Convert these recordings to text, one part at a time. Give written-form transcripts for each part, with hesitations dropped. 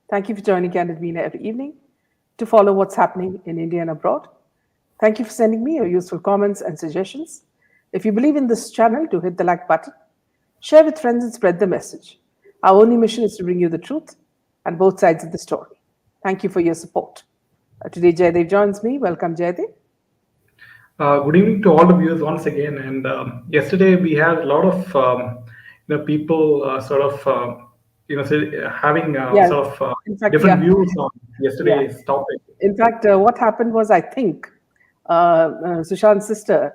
Thank you for joining Candid Media every evening to follow what's happening in India and abroad. Thank you for sending me your useful comments and suggestions. If you believe in this channel, do hit the like button, share with friends, and spread the message. Our only mission is to bring you the truth and both sides of the story. Thank you for your support. Today, Jaydev joins me. Welcome, Jaydev. Good evening to all the viewers once again. And yesterday we had a lot of people having Yeah, in fact, different yeah, views on yeah. yesterday's topic. In fact, what happened was, I think Sushant's sister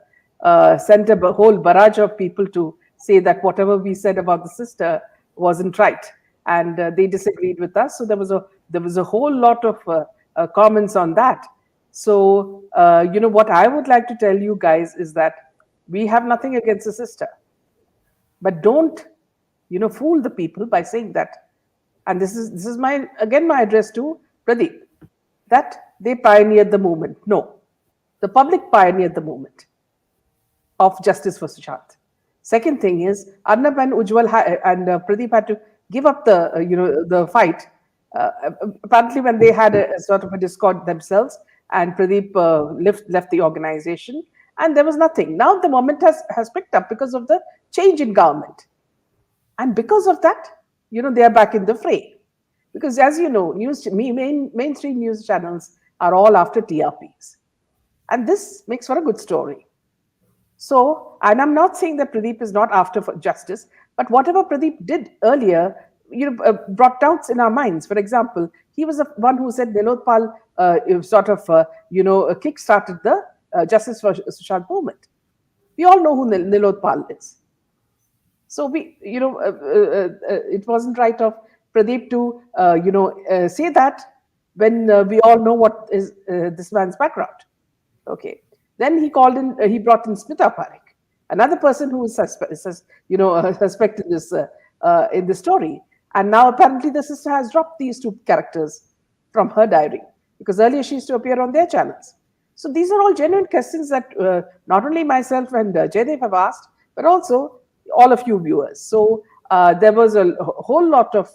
sent a whole barrage of people to say that whatever we said about the sister wasn't right, and they disagreed with us. So there was a whole lot of comments on that. So what I would like to tell you guys is that we have nothing against the sister, but don't fool the people by saying that. And this is my address to Pradeep, that they pioneered the movement. No, the public pioneered the movement of justice for Sushant. Second thing is Arnab and Ujwal and Pradeep had to give up the fight. Apparently, when they had a sort of a discord themselves, and Pradeep left the organization, and there was nothing. Now the moment has picked up because of the change in government, and because of that, they are back in the fray. Because as you know, mainstream news channels are all after TRPs, and this makes for a good story. So, and I'm not saying that Pradeep is not after for justice, but whatever Pradeep did earlier, brought doubts in our minds. For example, he was the one who said Nilotpal kick-started the Justice for Sushant movement. We all know who Nilotpal is. So it wasn't right of Pradeep to, say that when we all know what is this man's background. Okay. Then he brought in Smita Parekh, another person who is suspect in the story. And now apparently the sister has dropped these two characters from her diary because earlier she used to appear on their channels. So these are all genuine questions that not only myself and Jaydev have asked, but also all of you viewers. So there was a whole lot of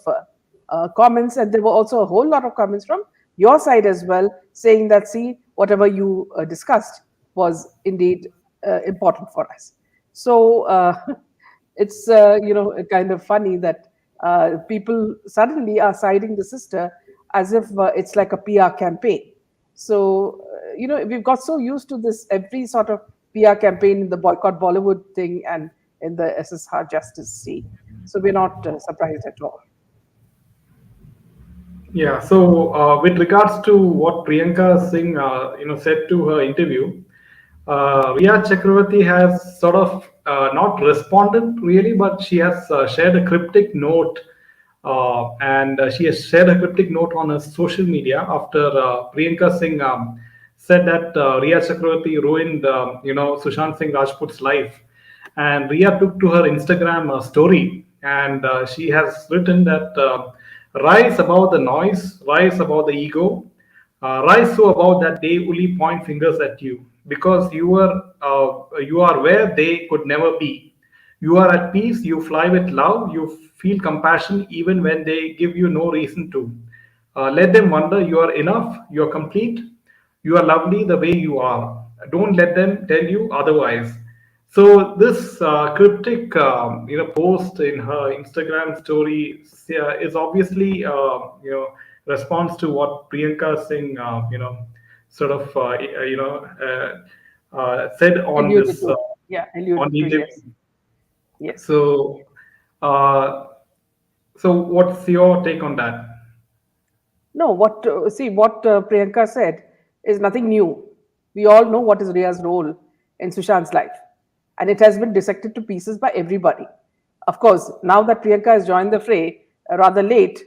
comments, and there were also a whole lot of comments from your side as well, saying that, see, whatever you discussed was indeed important for us. So it's kind of funny that people suddenly are siding the sister as if it's like a PR campaign. So we've got so used to this every sort of PR campaign in the boycott Bollywood thing and in the SSR justice scene. So we're not surprised at all. Yeah. So with regards to what Priyanka Singh said to her interview, Rhea Chakravarti has sort of not responded really, but she has shared a cryptic note, and she has shared a cryptic note on her social media after Priyanka Singh said that Rhea Chakravarti ruined, Sushant Singh Rajput's life, and Rhea took to her Instagram story, and she has written that. Rise above the noise, rise above the ego, rise so above that they only point fingers at you because you are where they could never be. You are at peace, you fly with love, you feel compassion even when they give you no reason to. Let them wonder you are enough, you are complete, you are lovely the way you are. Don't let them tell you otherwise. So this cryptic, post in her Instagram story is obviously, response to what Priyanka Singh, sort of, said on Alluded this to, yeah, on alluded the to, interview. yes, yes. So, uh, so what's your take on that? No, what Priyanka said is nothing new. We all know what is Ria's role in Sushant's life, and it has been dissected to pieces by everybody. Of course, now that Priyanka has joined the fray rather late,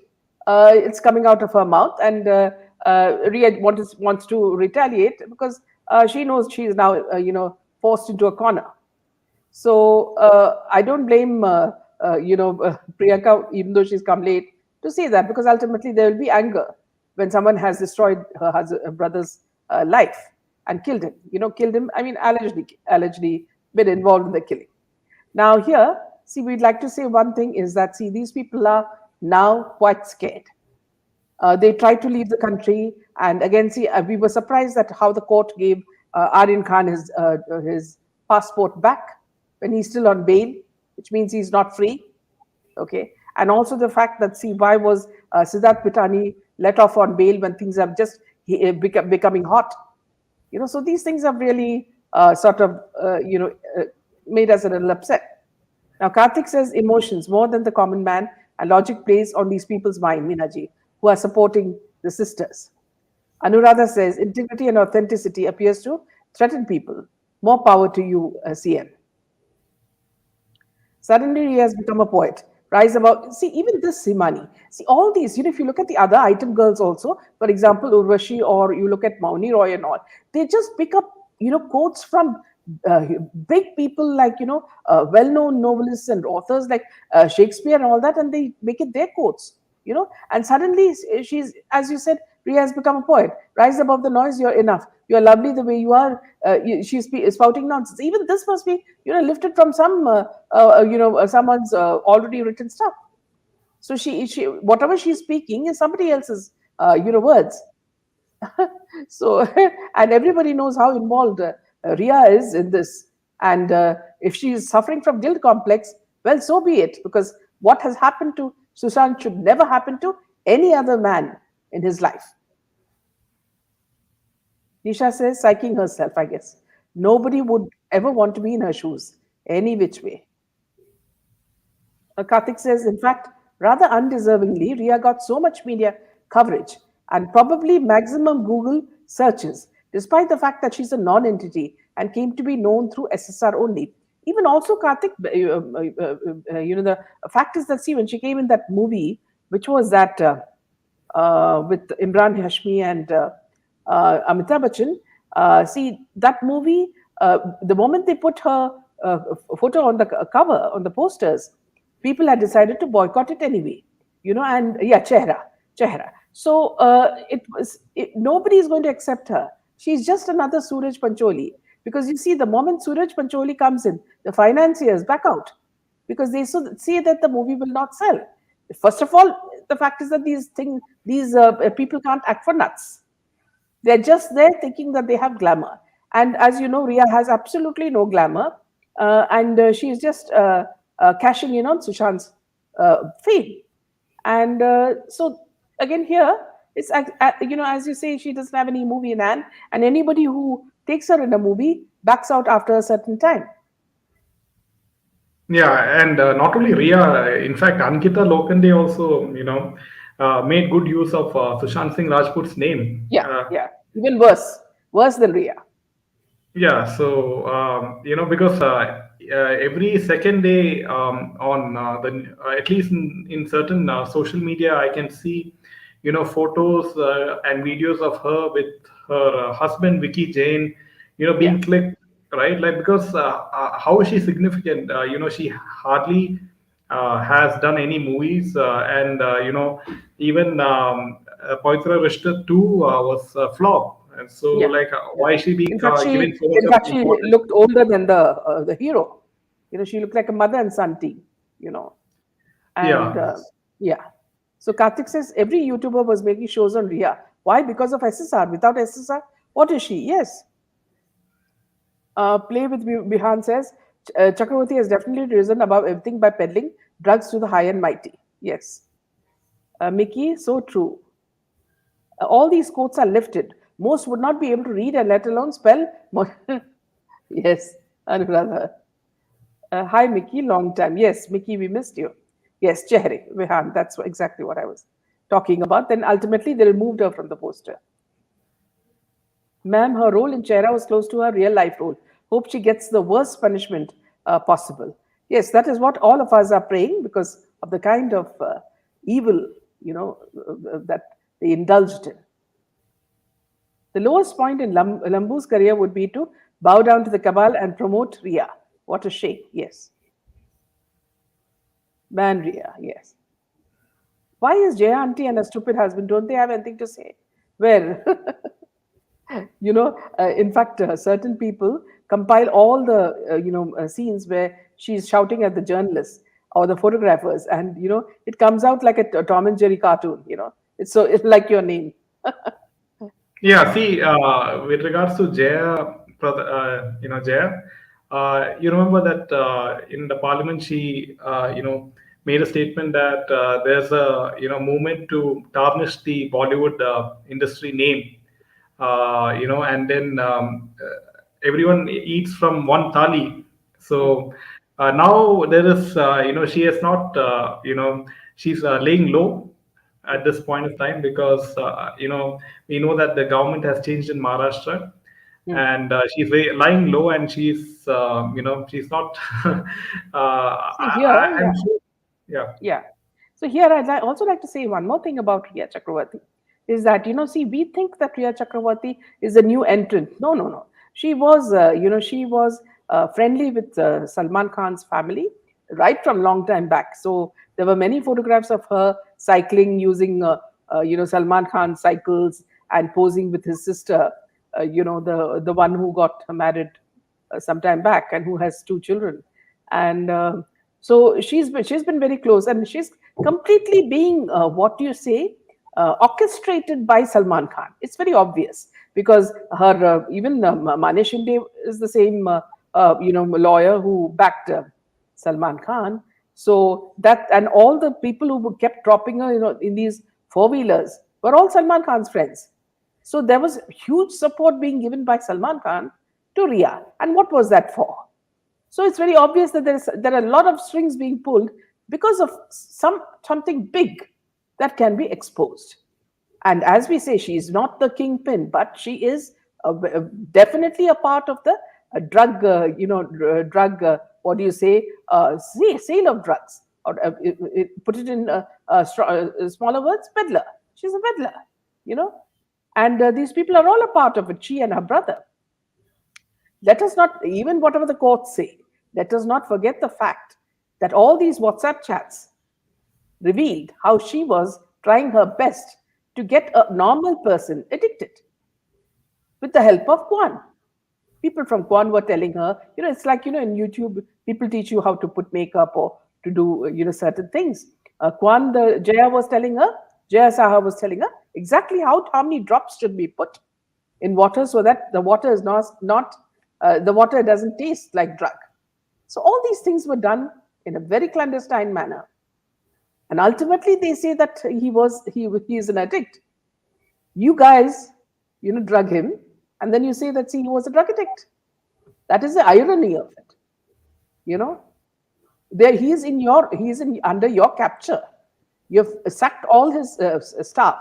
it's coming out of her mouth, and Ria wants to retaliate because she knows she is now, forced into a corner. So I don't blame Priyanka, even though she's come late, to say that, because ultimately there will be anger when someone has destroyed her brother's life and killed him. Killed him. I mean, allegedly been involved in the killing. Now here, see, we'd like to say one thing is that, see, these people are now quite scared. They tried to leave the country, and again, see, we were surprised at how the court gave Aryan Khan his passport back when he's still on bail, which means he's not free. Okay, and also the fact that, see, why was Siddharth Pitani let off on bail when things have just becoming hot? So these things have really sort of made us a little upset. Now, Karthik says emotions more than the common man, and logic plays on these people's mind, Minaji, who are supporting the sisters. Anuradha says integrity and authenticity appears to threaten people. More power to you, CM. Suddenly he has become a poet. Rise above. See, even this Simani. See, all these, if you look at the other item girls also, for example, Urvashi, or you look at Mauni Roy and all, they just pick up, quotes from big people like, well-known novelists and authors like Shakespeare and all that, and they make it their quotes, and suddenly she's, as you said, Rhea has become a poet. Rise above the noise, you're enough. You're lovely the way you are. She's spouting nonsense. Even this must be, lifted from some, someone's already written stuff. So she, whatever she's speaking is somebody else's, words. So, and everybody knows how involved Rhea is in this. And if she is suffering from guilt complex, well, so be it, because what has happened to Sushant should never happen to any other man in his life. Nisha says, psyching herself, I guess. Nobody would ever want to be in her shoes, any which way. Karthik says, in fact, rather undeservingly, Rhea got so much media coverage and probably maximum Google searches, despite the fact that she's a non-entity and came to be known through SSR only. Even also, Karthik, the fact is that, see, when she came in that movie, which was that with Imran Hashmi and Amitabh Bachchan, see, that movie, the moment they put her photo on the cover, on the posters, people had decided to boycott it anyway, and yeah, Chehra. So nobody is going to accept her. She's just another Suraj Pancholi. Because you see, the moment Suraj Pancholi comes in, the financiers back out because they see that the movie will not sell. First of all, the fact is that these people can't act for nuts. They're just there thinking that they have glamour. And as you know, Rhea has absolutely no glamour. And she's just cashing in on Sushant's fame. And so, again, here, it's, as you say, she doesn't have any movie in hand. And anybody who takes her in a movie backs out after a certain time. Yeah, and not only Rhea, in fact, Ankita Lokande also, made good use of Sushant Singh Rajput's name. Yeah, even worse than Rhea. Yeah, so because every second day on the at least in certain social media, I can see photos and videos of her with her husband Vicky Jain, being clicked, right? Like, because how is she significant? She hardly has done any movies, and even Poitra Rishta 2 was a flop. And so, why is she being given so much she importance? looked older than the hero. She looked like a mother and son team. And yeah. So Karthik says every YouTuber was making shows on Rhea. Why? Because of SSR. Without SSR, what is she? Yes. Play with Bihan says Chakravarti has definitely risen above everything by peddling drugs to the high and mighty. Yes. Mickey, so true. All these quotes are lifted. Most would not be able to read and let alone spell. Yes, Anuradha. Hi, Mickey, long time. Yes, Mickey, we missed you. Yes, Chehre, Vihan, that's exactly what I was talking about. Then ultimately, they removed her from the poster. Ma'am, her role in Chehra was close to her real life role. Hope she gets the worst punishment possible. Yes, that is what all of us are praying because of the kind of evil, that they indulged in. The lowest point in Lambu's career would be to bow down to the cabal and promote Rhea. What a shame, yes. Man Rhea, yes. Why is Jaya auntie and a stupid husband? Don't they have anything to say? Where? In fact, certain people compile all the, scenes where she's shouting at the journalists or the photographers, and, it comes out like a Tom and Jerry cartoon, It's like your name. Yeah, see, with regards to Jaya, Jaya, you remember that in the parliament she, made a statement that there's a, movement to tarnish the Bollywood industry name, and then everyone eats from one thali. So now there is, she has not, she's laying low at this point of time because we know that the government has changed in Maharashtra, Hmm. and she's lying low, and she's not. See here, I'm yeah, sure. Yeah. yeah. So here, also like to say one more thing about Rhea Chakravarti is that, see, we think that Rhea Chakravarti is a new entrant. No, no, no. She was, she was friendly with Salman Khan's family right from long time back. So there were many photographs of her cycling using, Salman Khan cycles and posing with his sister, the one who got married some time back and who has two children. And so she's been very close, and she's completely being what do you say, orchestrated by Salman Khan. It's very obvious because her even Manish Shinde is the same lawyer who backed Salman Khan. So that, and all the people who kept dropping her, in these four wheelers were all Salman Khan's friends. So there was huge support being given by Salman Khan to Rhea. And what was that for? So it's very obvious that there are a lot of strings being pulled because of something big that can be exposed. And as we say, she is not the kingpin, but she is definitely a part of the drug, drug. What do you say? Sale of drugs, or put it in smaller words, peddler. She's a peddler, you know. And these people are all a part of it. She and her brother. Let us not, even whatever the courts say, let us not forget the fact that all these WhatsApp chats revealed how she was trying her best to get a normal person addicted with the help of Kwan. People from Kwan were telling her, it's like, in YouTube, people teach you how to put makeup or to do, certain things. Kwan, the Jaya Saha was telling her exactly how many drops should be put in water so that the water is not the water doesn't taste like drug. So all these things were done in a very clandestine manner, and ultimately they say that he is an addict. You guys, drug him, and then you say that, see, he was a drug addict. That is the irony of it. You know, there he is under your capture. You've sacked all his staff.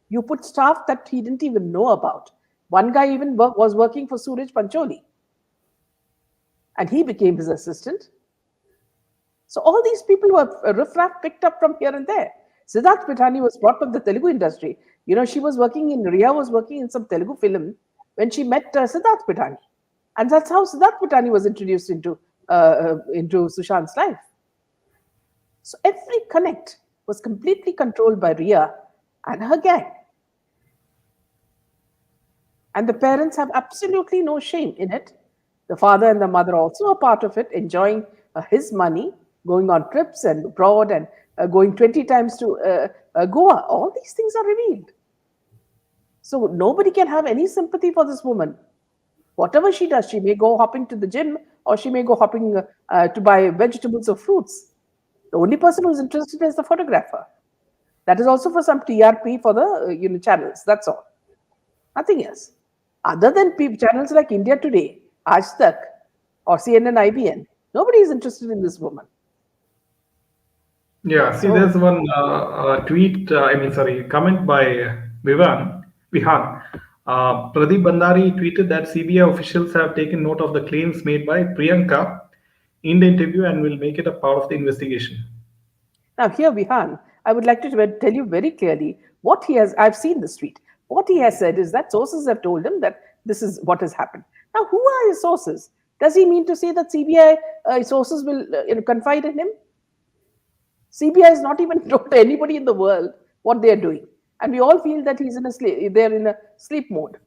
You put staff that he didn't even know about. One guy even was working for Suraj Pancholi, and he became his assistant. So all these people were riffraff picked up from here and there. Siddharth Pitani was brought from the Telugu industry. She was Rhea was working in some Telugu film when she met Siddharth Pitani. And that's how Siddharth Pitani was introduced into Sushant's life. So every connect was completely controlled by Rhea and her gang. And the parents have absolutely no shame in it. The father and the mother also are part of it, enjoying his money, going on trips and abroad, and going 20 times to Goa. All these things are revealed. So nobody can have any sympathy for this woman. Whatever she does, she may go hopping to the gym, or she may go hopping to buy vegetables or fruits. The only person who's interested is the photographer. That is also for some TRP for the channels. That's all. Nothing else. Other than channels like India Today, Aaj Tak, or CNN IBN, nobody is interested in this woman. Yeah, see, So there's one comment by Vihan. Pradeep Bandari tweeted that CBI officials have taken note of the claims made by Priyanka in the interview and will make it a part of the investigation. now here, Vihan, I would like to tell you very clearly what he has. I've seen this tweet. What he has said is that sources have told him that this is what has happened. Now, who are his sources? Does he mean to say that CBI sources will confide in him? CBI has not even told anybody in the world what they are doing, and we all feel that they're in a sleep mode.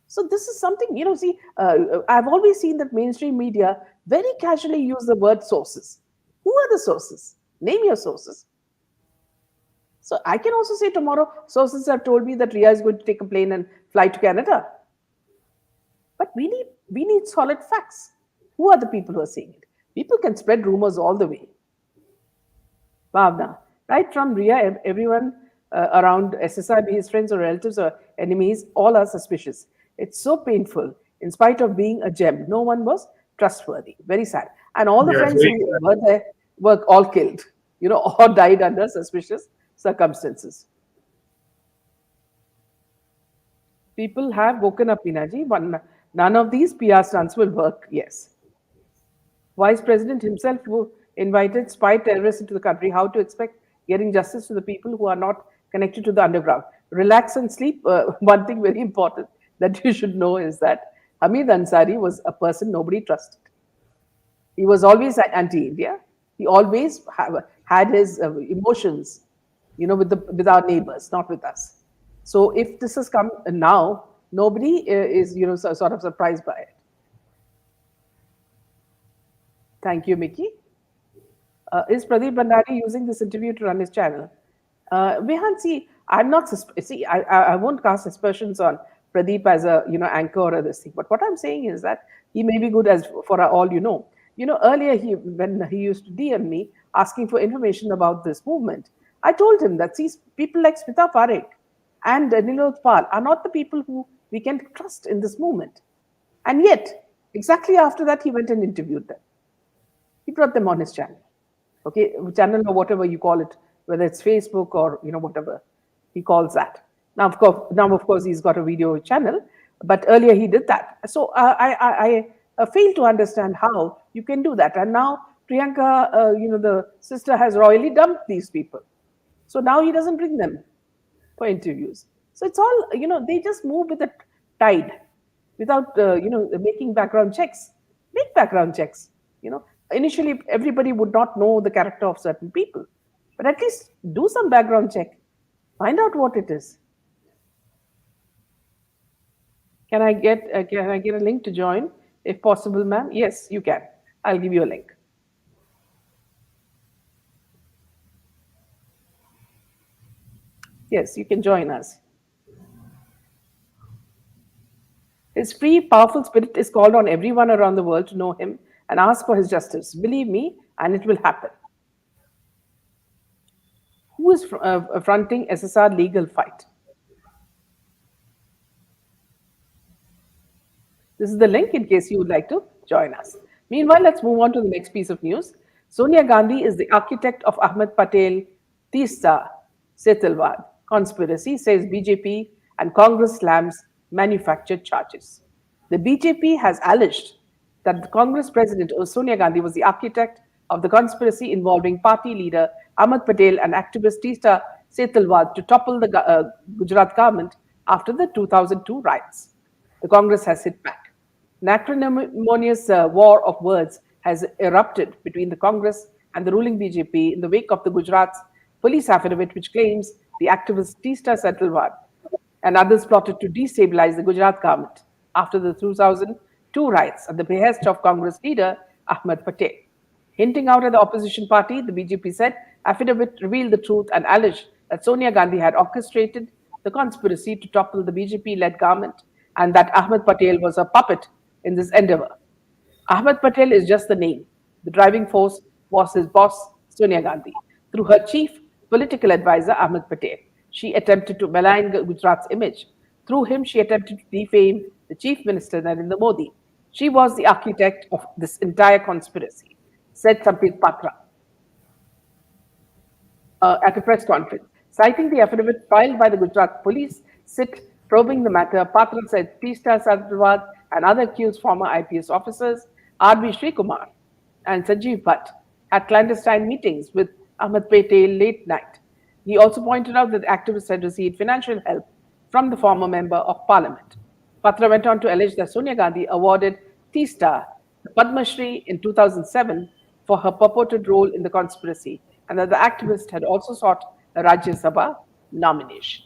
So this is something, see, I've always seen that mainstream media very casually use the word sources. Who are the sources? Name your sources. So I can also say tomorrow, sources have told me that Rhea is going to take a plane and fly to Canada. But we need solid facts. Who are the people who are saying it? People can spread rumors all the way. Bhavna, right from Rhea, everyone around SSI, be his friends or relatives or enemies, all are suspicious. It's so painful. In spite of being a gem, no one was trustworthy. Very sad. And all the Yeah, it's friends very who were there were all killed, or died under suspicious circumstances. People have woken up, Minaji. None of these PR stunts will work. Yes. Vice President himself who invited spy terrorists into the country. How to expect getting justice to the people who are not connected to the underground? Relax and sleep. One thing very important that you should know is that Hamid Ansari was a person nobody trusted. He was always anti-India. He always had his emotions, with our neighbors, not with us. So if this has come now, nobody is, sort of surprised by it. Thank you, Mickey. Is Pradeep Bhandari using this interview to run his channel? Vihan, see, I'm not see. I won't cast aspersions on Pradeep as a anchor or this thing. But what I'm saying is that he may be good as for all you know. Earlier when he used to DM me asking for information about this movement, I told him that see, people like Smita Parekh and Nilod Pal are not the people who we can trust in this movement. And yet, exactly after that, he went and interviewed them. He brought them on his channel. Okay, channel or whatever you call it, whether it's Facebook or whatever he calls that. Now of course he's got a video channel, but earlier he did that. So I fail to understand how you can do that. And now Priyanka, the sister, has royally dumped these people. So now he doesn't bring them for interviews. So it's all, they just move with the tide without, making background checks. Make background checks. Initially, everybody would not know the character of certain people, but at least do some background check. Find out what it is. Can I get a link to join, if possible, ma'am? Yes, you can. I'll give you a link. Yes, you can join us. His free, powerful spirit is called on everyone around the world to know him and ask for his justice. Believe me, and it will happen. Who is fronting SSR legal fight? This is the link in case you would like to join us. Meanwhile, let's move on to the next piece of news. Sonia Gandhi is the architect of Ahmed Patel Tista Setalwad conspiracy, says BJP, and Congress slams manufactured charges. The BJP has alleged that the Congress president, Sonia Gandhi, was the architect of the conspiracy involving party leader Ahmed Patel and activist Tista Setalwad to topple the Gujarat government after the 2002 riots. The Congress has hit back. An acrimonious war of words has erupted between the Congress and the ruling BJP in the wake of the Gujarat's police affidavit, which claims the activist Tista Setalwad and others plotted to destabilize the Gujarat government after the 2002 riots at the behest of Congress leader Ahmed Patel. Hinting out at the opposition party, the BJP said affidavit revealed the truth and alleged that Sonia Gandhi had orchestrated the conspiracy to topple the BJP-led government and that Ahmed Patel was a puppet in this endeavor. Ahmed Patel is just the name. The driving force was his boss, Sonia Gandhi. Through her chief political advisor, Ahmed Patel, she attempted to malign Gujarat's image. Through him, she attempted to defame the chief minister, Narendra Modi. She was the architect of this entire conspiracy, said Sampit Patra at a press conference. Citing the affidavit filed by the Gujarat police, sit probing the matter, Patra said Tista Setalwad and other accused former IPS officers, R.B. Srikumar and Sanjeev Bhatt, had clandestine meetings with Ahmed Patel late night. He also pointed out that the activists had received financial help from the former member of parliament. Patra went on to allege that Sonia Gandhi awarded Tista the Padma Shri in 2007 for her purported role in the conspiracy, and that the activist had also sought a Rajya Sabha nomination.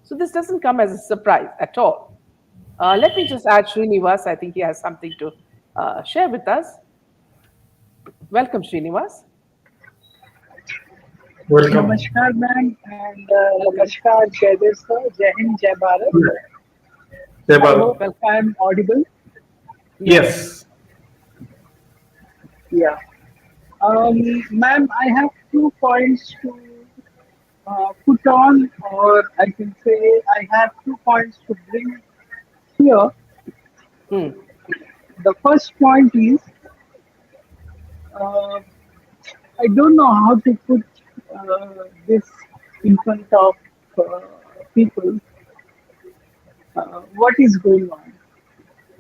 So this doesn't come as a surprise at all. Let me just add Srinivas. I think he has something to share with us. Welcome, Srinivas. Welcome. Namaskar, ma'am, and Namaskar, Jai Dev, sir. Jai Hind, Jai Bharat. Jai I Bharat. hope I'm audible. Yes. Yes. Yeah. Ma'am, I have 2 points to put on, or I can say I have 2 points to bring here. Hmm. The first point is uh, I don't know how to put this in front of uh, people. What is going on?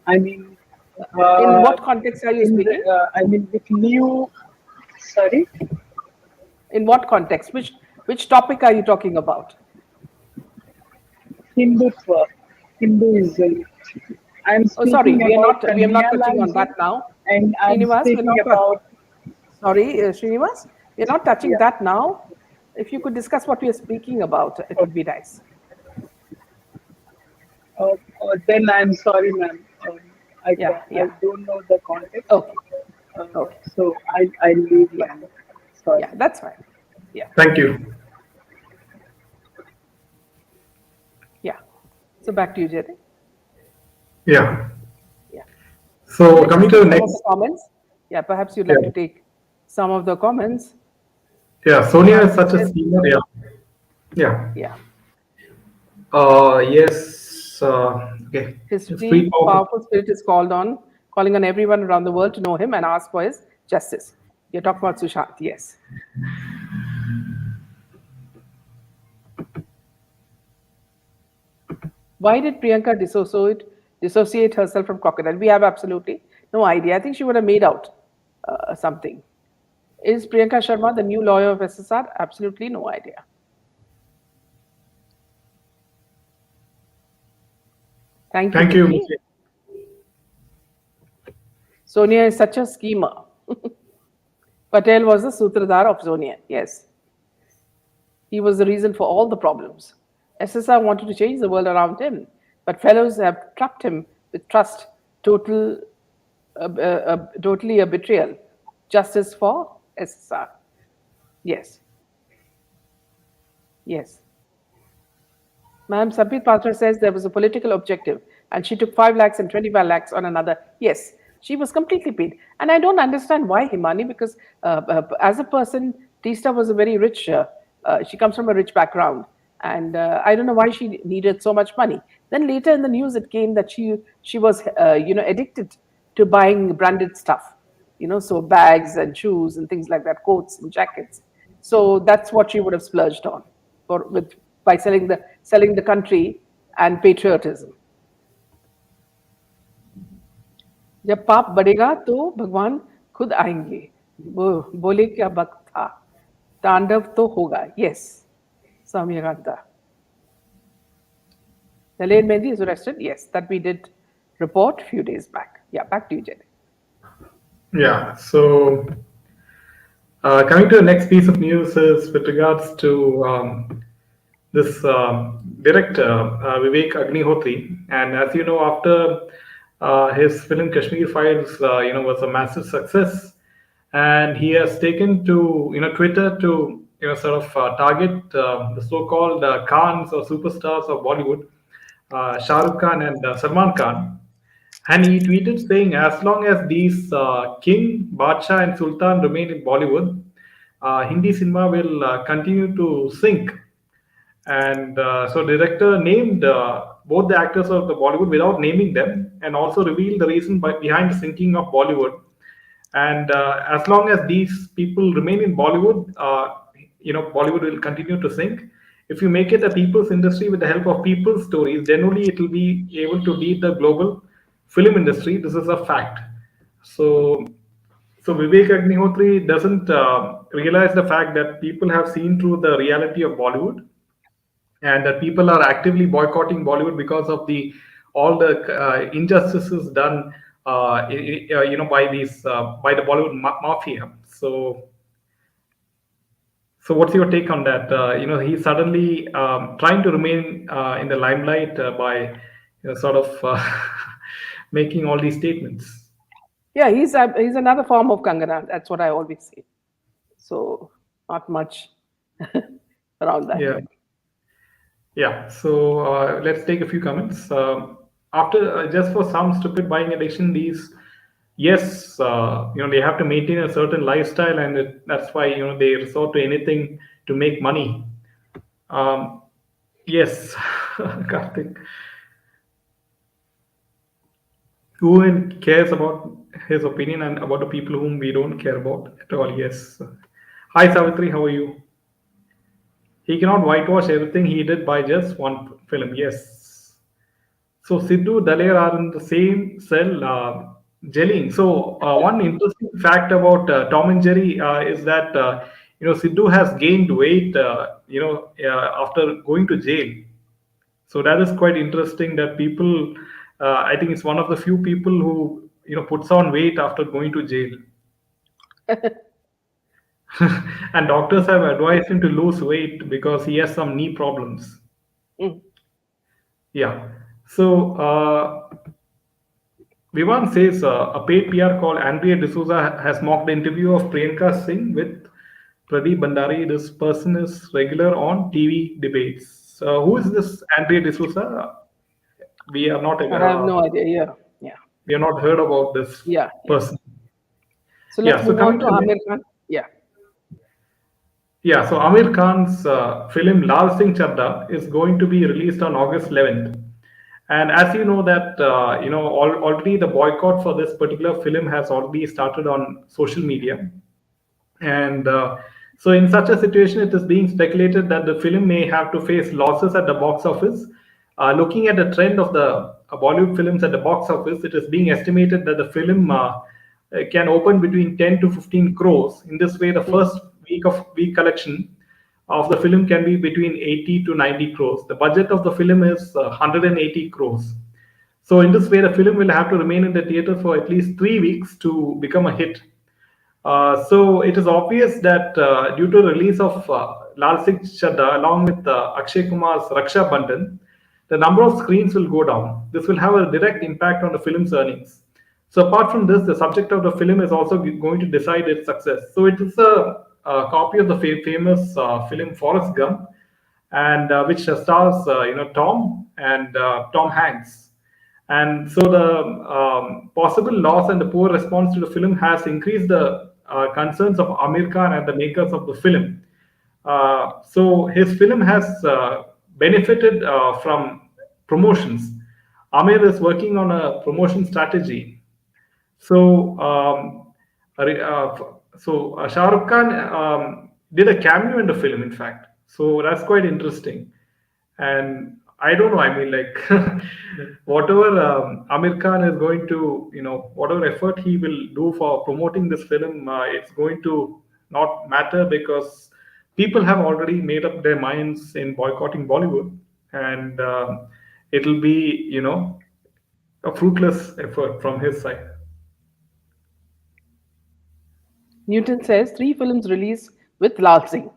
I mean, In uh, what context are you speaking? I mean, with new, sorry, In what context? Which topic are you talking about? Hindutva, Hinduism. I'm Oh, sorry, speaking about we are not touching on that colonialism, now. and I'm Srinivas, we're speaking not about, sorry, Srinivas, we're not touching yeah. that now. If you could discuss what we are speaking about, it would be Okay. nice. Then I'm sorry, ma'am. Yeah, I yeah. don't know the context, Okay, okay. so I leave, Yeah, ma'am. Sorry. yeah, that's fine. Yeah, Thank you. yeah. So back to you, Jyoti. Yeah. Yeah. So Let's coming just to take the some of the next. comments. Yeah, perhaps you'd Yeah. like to take some of the comments. Yeah. Sonia is Sushant such a says, schemer. Yeah. Yeah. yeah, Yes. Okay. his It's free, free powerful. powerful spirit is calling on everyone around the world to know him and ask for his justice. You're talking about Sushant, yes. Why did Priyanka dissociate herself from crocodile? We have absolutely no idea. I think she would have made out something. Is Priyanka Sharma the new lawyer of SSR? Absolutely no idea. Thank you, Thank you, Nikki. Mr. Sonia is such a schemer. Patel was the sutradhar of Sonia. Yes, he was the reason for all the problems. SSR wanted to change the world around him, but fellows have trapped him with trust, total, totally a betrayal. Justice for SSR. Yes, yes. Ma'am, Sabit Patra says there was a political objective and she took 5 lakhs and 25 lakhs on another. Yes, she was completely paid. And I don't understand why Himani, because as a person, Tista was a very rich, she comes from a rich background. And I don't know why she needed so much money. Then later in the news, it came that she was, addicted to buying branded stuff, so bags and shoes and things like that, coats and jackets. So that's what she would have splurged on for with by selling the country and patriotism. जब पाप बढ़ेगा तो भगवान खुद आएंगे वो बोले क्या वक्त था तांडव तो होगा yes Samyaganta. Lalit Mehndi is arrested, yes, that we did report few days back. Yeah, back to you, Jenny. Yeah. So coming to the next piece of news is with regards to this director Vivek Agnihotri, and as you know, after his film Kashmir Files, was a massive success, and he has taken to Twitter to sort of target the so-called Khans or superstars of Bollywood, Shah Rukh Khan and Salman Khan. And he tweeted saying, as long as these king, Badshah, and Sultan remain in Bollywood, Hindi cinema will continue to sink. And so, director named both the actors of the Bollywood without naming them, and also revealed the reason behind the sinking of Bollywood. And as long as these people remain in Bollywood, Bollywood will continue to sink. If you make it a people's industry with the help of people's stories, then only it will be able to lead the global film industry. This is a fact. So, so Vivek Agnihotri doesn't realize the fact that people have seen through the reality of Bollywood, and that people are actively boycotting Bollywood because of the all the injustices done, by these by the Bollywood mafia. So what's your take on that? He's suddenly trying to remain in the limelight by sort of making all these statements. Yeah, he's another form of Kangana. That's what I always say. So not much around that. Yeah. Yeah, so let's take a few comments. After just for some stupid buying addiction, these yes, they have to maintain a certain lifestyle, and that's why they resort to anything to make money. Um, yes, Karthik, who cares about his opinion and about the people whom we don't care about at all? Yes. Hi, Savitri, how are you? He cannot whitewash everything he did by just one film. Yes. So Sidhu, Daler are in the same cell gelling. So one interesting fact about Tom and Jerry is that Sidhu has gained weight after going to jail. So that is quite interesting that people. I think it's one of the few people who puts on weight after going to jail. And doctors have advised him to lose weight because he has some knee problems. Mm. Yeah. So Vivan says a paid PR called Andrea D'Souza has mocked the interview of Priyanka Singh with Pradeep Bandari. This person is regular on TV debates. Who is this Andrea D'Souza? We are not I have no idea. Yeah, yeah, we are not heard about this yeah, yeah. person. So let's Yeah. So move on coming to to the Amir next. Khan. Yeah. Yeah, so Amir Khan's film Lal Singh Chadda is going to be released on August 11th. And as you know that already the boycott for this particular film has already started on social media. And so, in such a situation, it is being speculated that the film may have to face losses at the box office. Looking at the trend of the Bollywood films at the box office, it is being estimated that the film can open between 10 to 15 crores. In this way, the Mm. first week collection of the film can be between 80 to 90 crores. The budget of the film is 180 crores. So, in this way, the film will have to remain in the theater for at least 3 weeks to become a hit. So it is obvious that due to the release of Lal Singh Chadda along with Akshay Kumar's Raksha Bandhan, the number of screens will go down. This will have a direct impact on the film's earnings. So apart from this, the subject of the film is also going to decide its success. So it is a copy of the famous film Forrest Gump, and which stars Tom and Tom Hanks. And so the possible loss and the poor response to the film has increased the concerns of Amir Khan and the makers of the film. So his film has benefited from promotions. Amir is working on a promotion strategy. So, Shah Rukh Khan did a cameo in the film, in fact. So that's quite interesting. And I don't know. I mean, like, whatever Amir Khan is going to, whatever effort he will do for promoting this film, it's going to not matter because people have already made up their minds in boycotting Bollywood, and it'll be, a fruitless effort from his side. Newton says 3 films release with Lal Singh.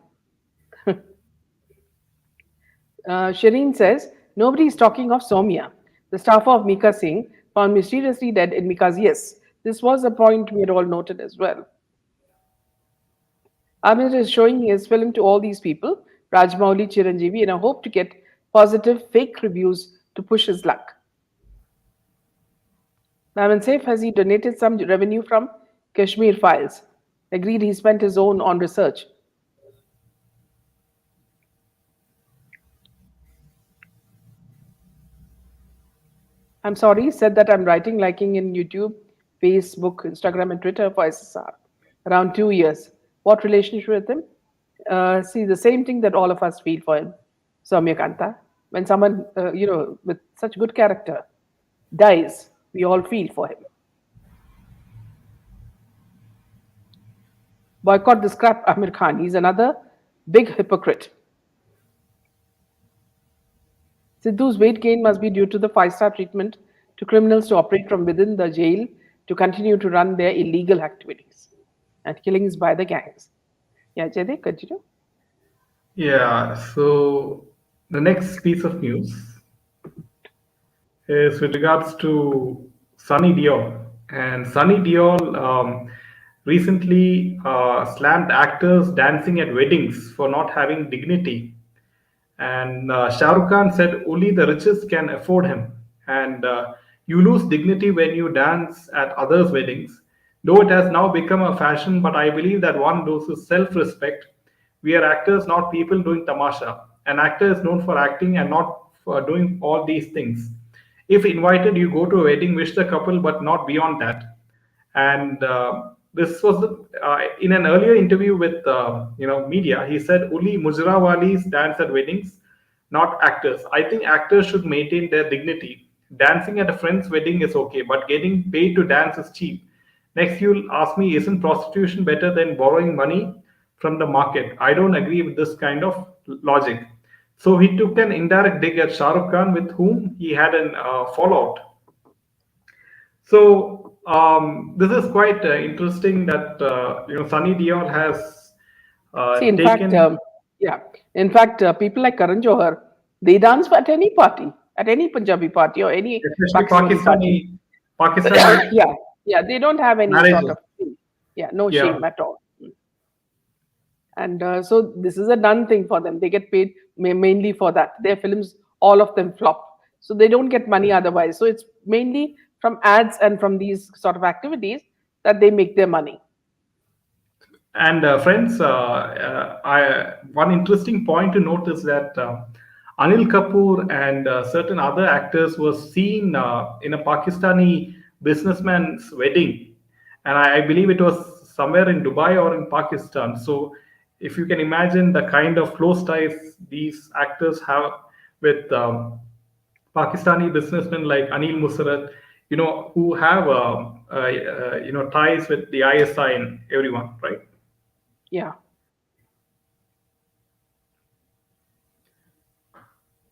Shireen says nobody is talking of Soumya, the staffer of Mika Singh, found mysteriously dead in Mika's. Yes, this was a point we had all noted as well. Amir is showing his film to all these people, Rajmouli, Chiranjeevi, in a hope to get positive fake reviews to push his luck. Naman Saif, has he donated some revenue from Kashmir Files? Agreed, he spent his own on research. I'm sorry, said that I'm writing, liking in YouTube, Facebook, Instagram, and Twitter for SSR. Around 2 years. What relationship with him? See, the same thing that all of us feel for him, Soumya Kanta. When someone, with such good character dies, we all feel for him. Boycott the scrap Amir Khan. He's another big hypocrite. Sidhu's weight gain must be due to the 5-star treatment to criminals to operate from within the jail to continue to run their illegal activities and killings by the gangs. Yeah, Jade, continue. Yeah, so the next piece of news is with regards to Sunny Deol. And Sunny Deol recently slammed actors dancing at weddings for not having dignity. And Shah Rukh Khan said only the richest can afford him. And you lose dignity when you dance at others' weddings. Though it has now become a fashion, but I believe that one loses self respect. We are actors, not people doing tamasha. An actor is known for acting and not for doing all these things. If invited, you go to a wedding, wish the couple, but not beyond that. And this was in an earlier interview with media. He said only mujrawalis dance at weddings, not actors. I think actors should maintain their dignity. Dancing at a friend's wedding is okay, but getting paid to dance is cheap. Next, you'll ask me, isn't prostitution better than borrowing money from the market? I don't agree with this kind of logic. So he took an indirect dig at Shah Rukh Khan, with whom he had an fallout. So this is quite interesting that Sunny Deol has See, in fact, taken, yeah, in fact, people like Karan Johar, they dance at any party, at any Punjabi party or any especially Pakistani party. Pakistani Yeah, yeah, they don't have any sort marriages. of shame. Yeah, no Yeah, shame at all. And so this is a done thing for them. They get paid mainly for that. Their films, all of them flop. So they don't get money otherwise. So it's mainly from ads and from these sort of activities that they make their money. and friends, one interesting point to note is that Anil Kapoor and certain other actors were seen in a Pakistani businessman's wedding, and I believe it was somewhere in Dubai or in Pakistan. So, if you can imagine the kind of close ties these actors have with Pakistani businessmen like Anil Musarat, who have ties with the ISI and everyone, right? Yeah.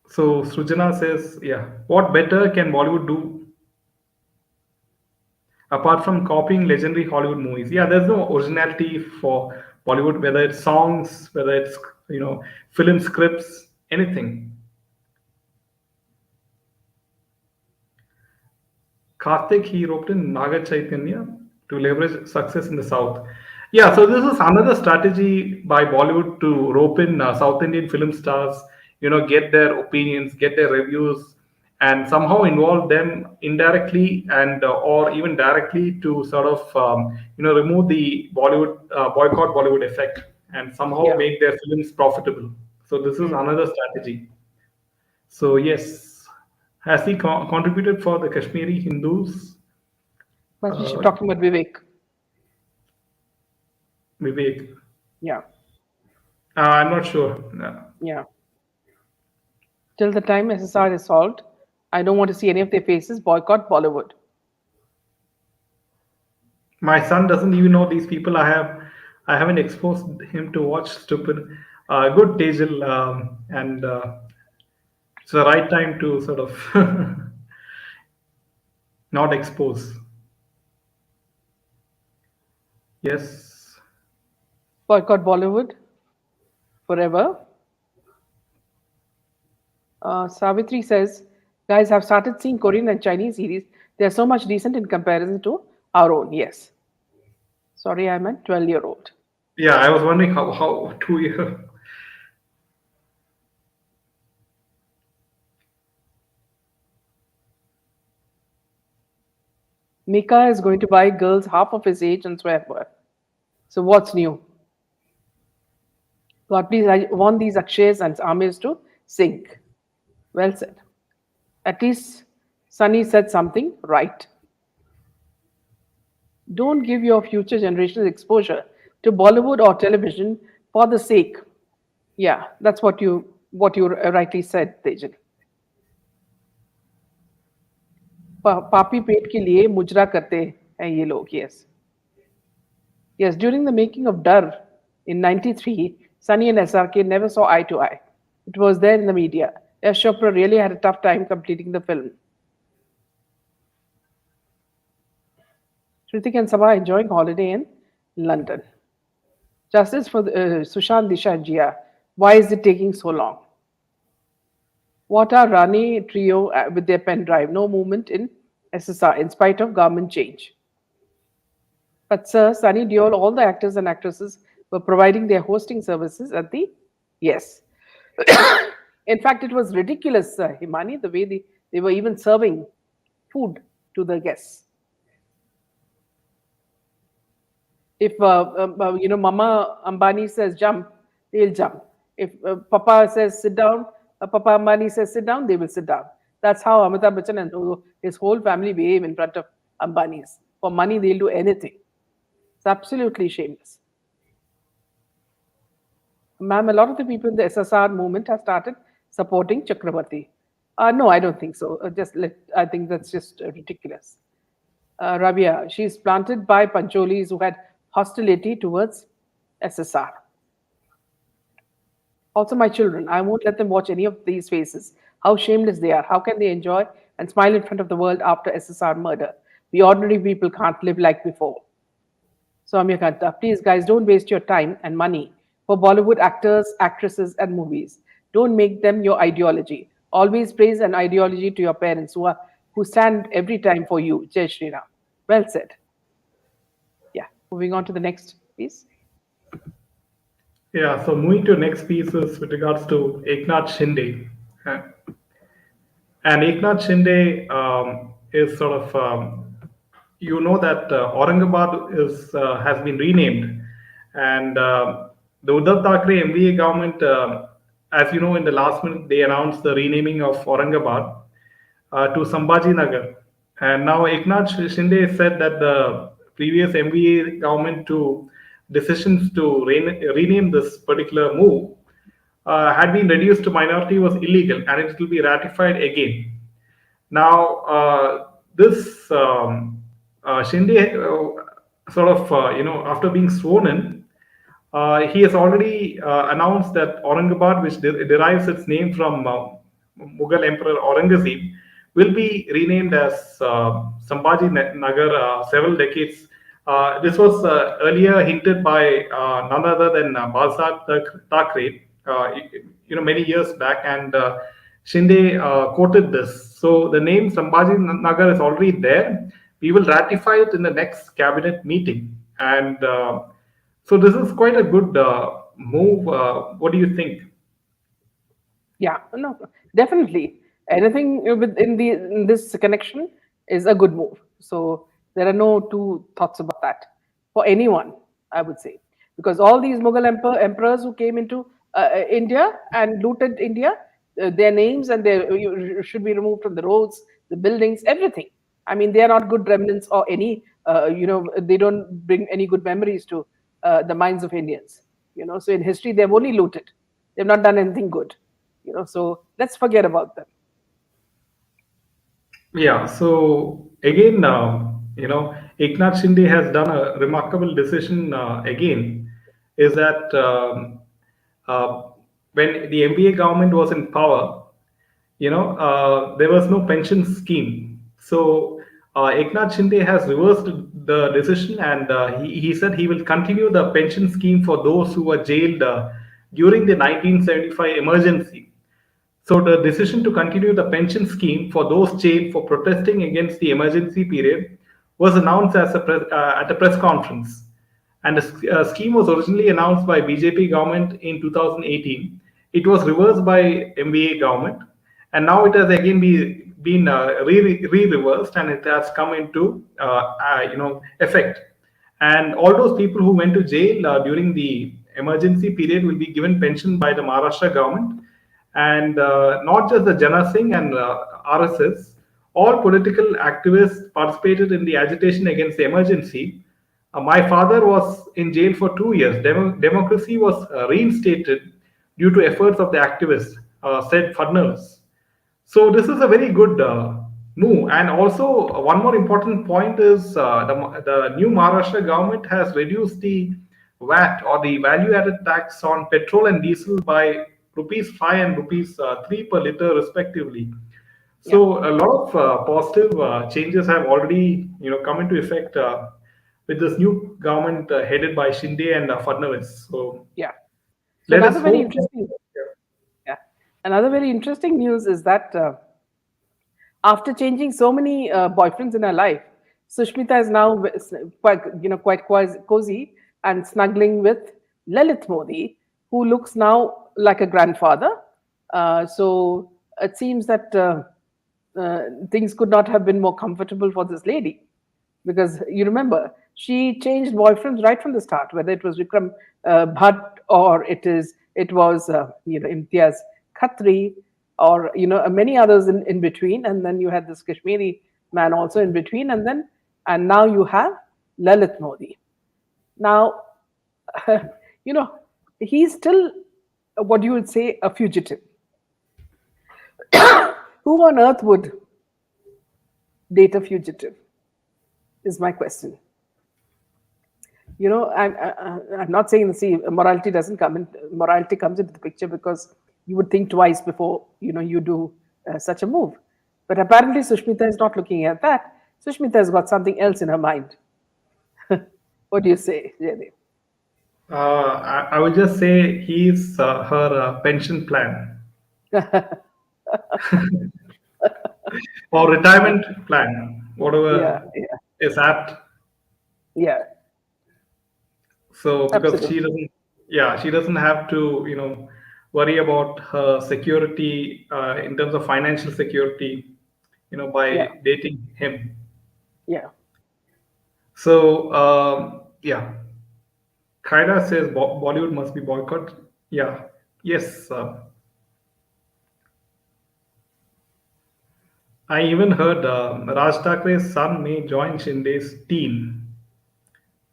So Srujana says, yeah, what better can Bollywood do apart from copying legendary Hollywood movies? Yeah, there's no originality for Bollywood, whether it's songs, whether it's film scripts, anything. Karthik, he roped in Naga Chaitanya to leverage success in the South. Yeah, so this is another strategy by Bollywood to rope in South Indian film stars, get their opinions, get their reviews, and somehow involve them indirectly and or even directly to sort of remove the Bollywood boycott Bollywood effect and somehow Yeah. make their films profitable. So this is Hmm. another strategy. So yes, has he contributed for the Kashmiri Hindus? But we should Uh, talk about Vivek. Vivek, Yeah. I'm not sure. Yeah. Till the time SSR is solved, I don't want to see any of their faces. Boycott Bollywood. My son doesn't even know these people. I haven't exposed him to watch stupid. Good Tejal, and it's the right time to sort of not expose. Yes. Boycott Bollywood forever. Savitri says, guys, have started seeing Korean and Chinese series. They're so much decent in comparison to our own. Yes. Sorry, I meant 12-year-old. Yeah, I was wondering how 2 year. Mika is going to buy girls half of his age and swear word. So what's new? God, please, I want these Akshayas and Amirs to sink. Well said. At least Sunny said something right. Don't give your future generations exposure to Bollywood or television for the sake. Yeah, that's what you rightly said, Tejan. पापी पेट के लिए मुजरा करते हैं ये लोग. Yes. Yes, during the making of Dar in '93, Sunny and SRK never saw eye to eye. It was there in the media. Yash Chopra really had a tough time completing the film. Shrutik and Sabha enjoying holiday in London. Justice for Sushant, Disha and Jia. Why is it taking so long? What are Rani trio with their pen drive? No movement in SSR in spite of government change. But Sir, Sunny Deol, all the actors and actresses were providing their hosting services at the yes. In fact, it was ridiculous, Himani, the way they were even serving food to the guests. If Mama Ambani says jump, they'll jump. If Papa says sit down, Papa Ambani says sit down, they will sit down. That's how Amitabh Bachchan and his whole family behave in front of Ambani's. For money, they'll do anything. It's absolutely shameless. Ma'am, a lot of the people in the SSR movement have started supporting Chakrabarti. No, I don't think so. I think that's just ridiculous. Rabia, she's planted by Pancholis who had hostility towards SSR. Also, my children, I won't let them watch any of these faces. How shameless they are. How can they enjoy and smile in front of the world after SSR murder? We ordinary people can't live like before. So, Amyakanta, please, guys, don't waste your time and money for Bollywood actors, actresses, and movies. Don't make them your ideology. Always praise an ideology to your parents who stand every time for you. Jai Shri Ram. Well said. Yeah, moving on to the next piece. Yeah, so moving to next piece is with regards to Eknath Shinde. And Eknath Shinde is sort of, that Aurangabad has been renamed. And the Uddhav Thackeray MVA government, as you know, in the last minute, they announced the renaming of Aurangabad to Sambhaji Nagar. And now Eknath Shinde said that the previous MVA government to decisions to rename this particular move had been reduced to minority was illegal and it will be ratified again. Now, this Shinde after being sworn in, he has already announced that Aurangabad, which derives its name from Mughal Emperor Aurangzeb, will be renamed as Sambhaji Nagar several decades. This was earlier hinted by none other than Balsad Thackeray, many years back, and Shinde quoted this. So the name Sambhaji Nagar is already there. We will ratify it in the next cabinet meeting, and so this is quite a good move. What do you think? Yeah, no, definitely. Anything in this connection is a good move. So there are no two thoughts about that for anyone, I would say, because all these Mughal emperors who came into India and looted India, their names and their should be removed from the roads, the buildings, everything. I mean, they are not good remnants or any, they don't bring any good memories to the minds of Indians. So in history they've only looted. They've not done anything good. So let's forget about them. Yeah, so again, Eknath Shinde has done a remarkable decision again, is that when the MBA government was in power, there was no pension scheme. So Eknath Shinde has reversed the decision and he said he will continue the pension scheme for those who were jailed during the 1975 emergency. So the decision to continue the pension scheme for those jailed for protesting against the emergency period was announced at a press conference. And the scheme was originally announced by BJP government in 2018. It was reversed by MBA government, and now it has again been re-reversed, and it has come into effect. And all those people who went to jail during the emergency period will be given pension by the Maharashtra government, and not just the Jana Singh and RSS. All political activists participated in the agitation against the emergency. My father was in jail for 2 years. Democracy was reinstated due to efforts of the activists, said Fadnavis. So this is a very good move. And also one more important point is the new Maharashtra government has reduced the VAT or the value-added tax on petrol and diesel by rupees 5 and rupees 3 per liter respectively. So a lot of positive changes have already come into effect with this new government headed by Shinde and Fadnavis. So yeah. So let us another very hope. interesting. Yeah. Another very interesting news is that after changing so many boyfriends in her life, Sushmita is now quite, quite cozy and snuggling with Lalit Modi, who looks now like a grandfather. So it seems that things could not have been more comfortable for this lady, because you remember she changed boyfriends right from the start, whether it was Vikram Bhatt or it was Imtiaz Khatri, or many others in between, and then you had this Kashmiri man also in between, and now you have Lalit Modi. Now, you know, he's still what you would say a fugitive. Who on earth would date a fugitive? Is my question. I'm not saying, see, morality doesn't come in. Morality comes into the picture because you would think twice before you do such a move. But apparently, Sushmita is not looking at that. Sushmita has got something else in her mind. What do you say, Jaydev? I would just say he's her pension plan or retirement plan, Yeah, whatever yeah, is apt. yeah, So because absolutely. she doesn't have to, worry about her security in terms of financial security, Yeah, by dating him. yeah. So yeah, Khaira says Bollywood must be boycott. Yeah, yes. I even heard Raj Thakre's son may join Shinde's team.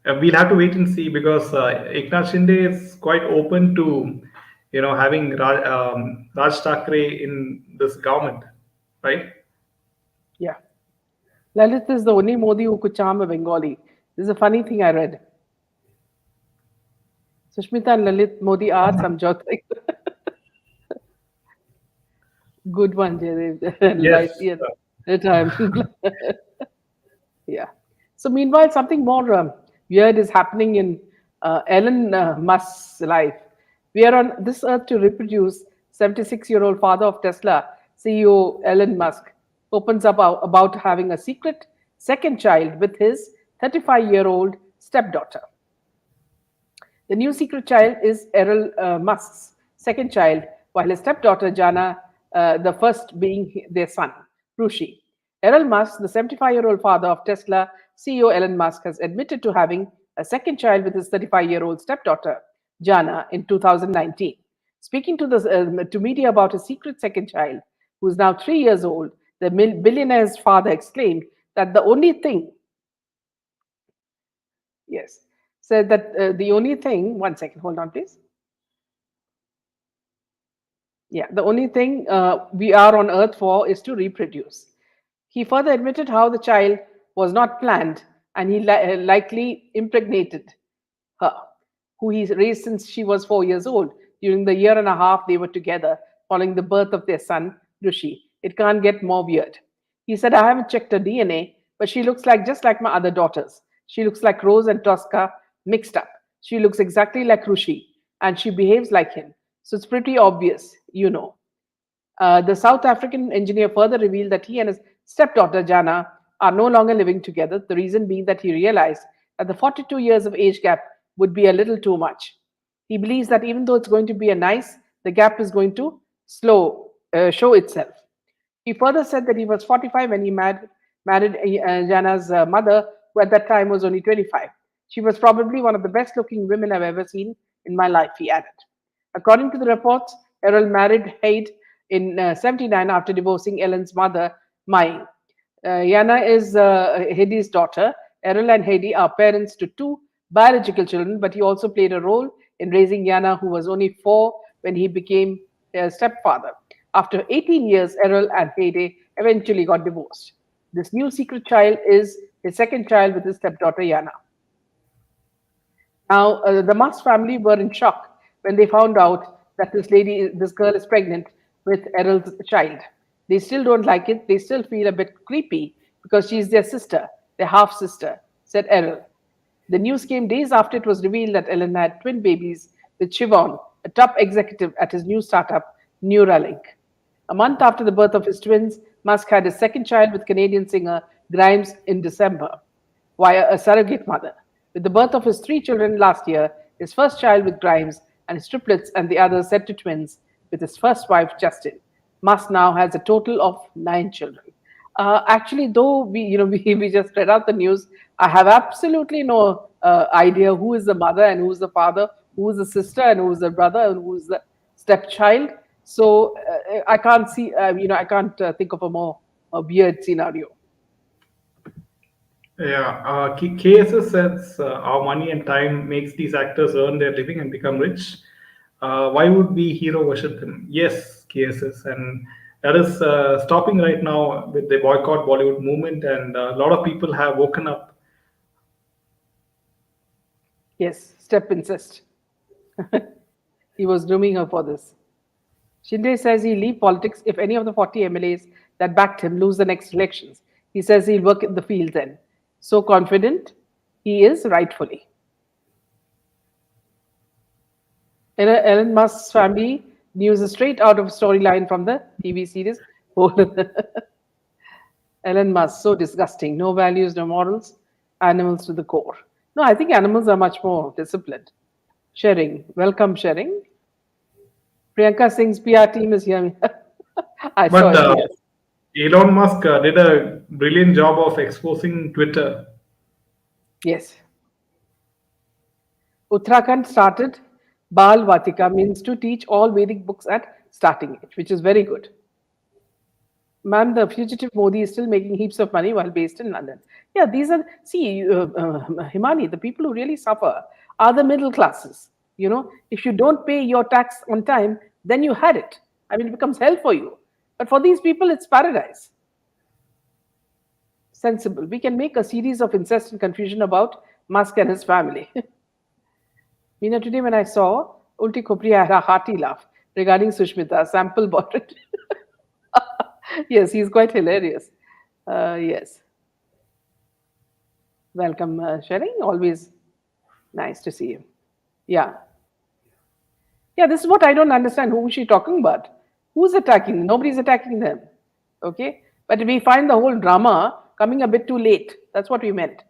We'll have to wait and see because Eknath Shinde is quite open to, having Raj Thakre in this government, right? Yeah. Lalit is the only Modi who could charm a Bengali. This is a funny thing I read. Sushmita and Lalit Modi are samjhauta. Good one, Jaydev. Yes. Right, yes. Retirement. Yeah. So meanwhile, something more weird is happening in Elon Musk's life. We are on this earth to reproduce. 76-year-old father of Tesla, CEO Elon Musk, opens up about having a secret second child with his 35-year-old stepdaughter. The new secret child is Errol Musk's second child, while his stepdaughter Jana, the first being their son, Rushi. Errol Musk, the 75-year-old father of Tesla CEO Elon Musk, has admitted to having a second child with his 35-year-old stepdaughter, Jana, in 2019. Speaking to media about his secret second child, who is now 3 years old, the billionaire's father exclaimed that the only thing, yes, said that the only thing, one second, hold on, please. Yeah, the only thing we are on earth for is to reproduce. He further admitted how the child was not planned and he likely impregnated her, who he raised since she was 4 years old. During the year and a half they were together, following the birth of their son, Rishi. It can't get more weird. He said, I haven't checked her DNA, but she looks like just like my other daughters. She looks like Rose and Tosca mixed up. She looks exactly like Rushi, and she behaves like him. So it's pretty obvious. The South African engineer further revealed that he and his stepdaughter Jana are no longer living together, the reason being that he realized that the 42 years of age gap would be a little too much. He believes that even though it's going to be a nice, the gap is going to show itself. He further said that he was 45 when he married Jana's mother, who at that time was only 25. She was probably one of the best looking women I've ever seen in my life, he added. According to the reports, Errol married Haid in 79 after divorcing Ellen's mother, Mai. Yana is Heidi's daughter. Errol and Heidi are parents to two biological children, but he also played a role in raising Yana, who was only 4 when he became her stepfather. After 18 years, Errol and Heidi eventually got divorced. This new secret child is his second child with his stepdaughter, Yana. Now, the Musk family were in shock when they found out that this girl is pregnant with Errol's child. They still don't like it. They still feel a bit creepy because she's their sister, their half sister, said Errol. The news came days after it was revealed that Ellen had twin babies with Siobhan, a top executive at his new startup, Neuralink. A month after the birth of his twins, Musk had his second child with Canadian singer Grimes in December. via a surrogate mother. With the birth of his 3 children last year, his first child with Grimes and his triplets, and the others set to twins with his first wife, Justin, Musk now has a total of 9 children. Actually, though we just read out the news, I have absolutely no idea who is the mother and who is the father, who is the sister and who is the brother and who is the stepchild. So I can't see, I can't think of a more weird scenario. Yeah, KSS says our money and time makes these actors earn their living and become rich. Why would we hero worship them? Yes, KSS, and that is stopping right now with the boycott Bollywood movement, and a lot of people have woken up. Yes, step incest. He was grooming her for this. Shinde says he'll leave politics if any of the 40 MLAs that backed him lose the next elections. He says he'll work in the field then. So confident he is, rightfully. Elon Musk's family news is straight out of a storyline from the TV series. Elon Musk, so disgusting. No values, no morals, animals to the core. No, I think animals are much more disciplined. Sharing, welcome sharing. Priyanka Singh's PR team is here. I saw But it. Yes. Elon Musk did a brilliant job of exposing Twitter. Yes. Uttarakhand started Bal Vatika, means to teach all Vedic books at starting age, which is very good. Ma'am, the fugitive Modi is still making heaps of money while based in London. Yeah, these are, see, Himani, the people who really suffer are the middle classes. If you don't pay your tax on time, then you had it. I mean, it becomes hell for you. But for these people, it's paradise. Sensible. We can make a series of incest and confusion about Musk and his family. Today when I saw Ulti Khopri, I had a hearty laugh regarding Sushmita, sample bought it. Yes, he's quite hilarious. Yes. Welcome, sharing. Always nice to see you. Yeah. Yeah, this is what I don't understand. Who is she talking about? Who's attacking them? Nobody's attacking them. Okay? But we find the whole drama coming a bit too late. That's what we meant.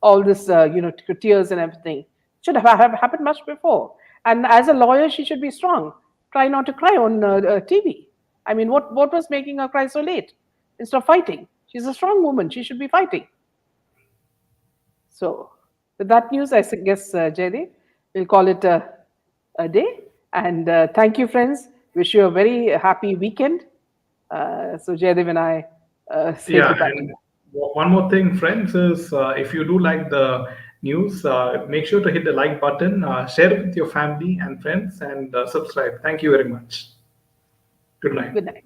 All this, tears and everything. Should have happened much before. And as a lawyer, she should be strong. Try not to cry on TV. I mean, what was making her cry so late? Instead of fighting. She's a strong woman. She should be fighting. So, with that news, I guess, Jaydev, we'll call it a day. And thank you, friends. Wish you a very happy weekend. So, Jaydev and I say goodbye. And one more thing, friends, is if you do like the news, make sure to hit the like button, share it with your family and friends, and subscribe. Thank you very much. Good night. Good night.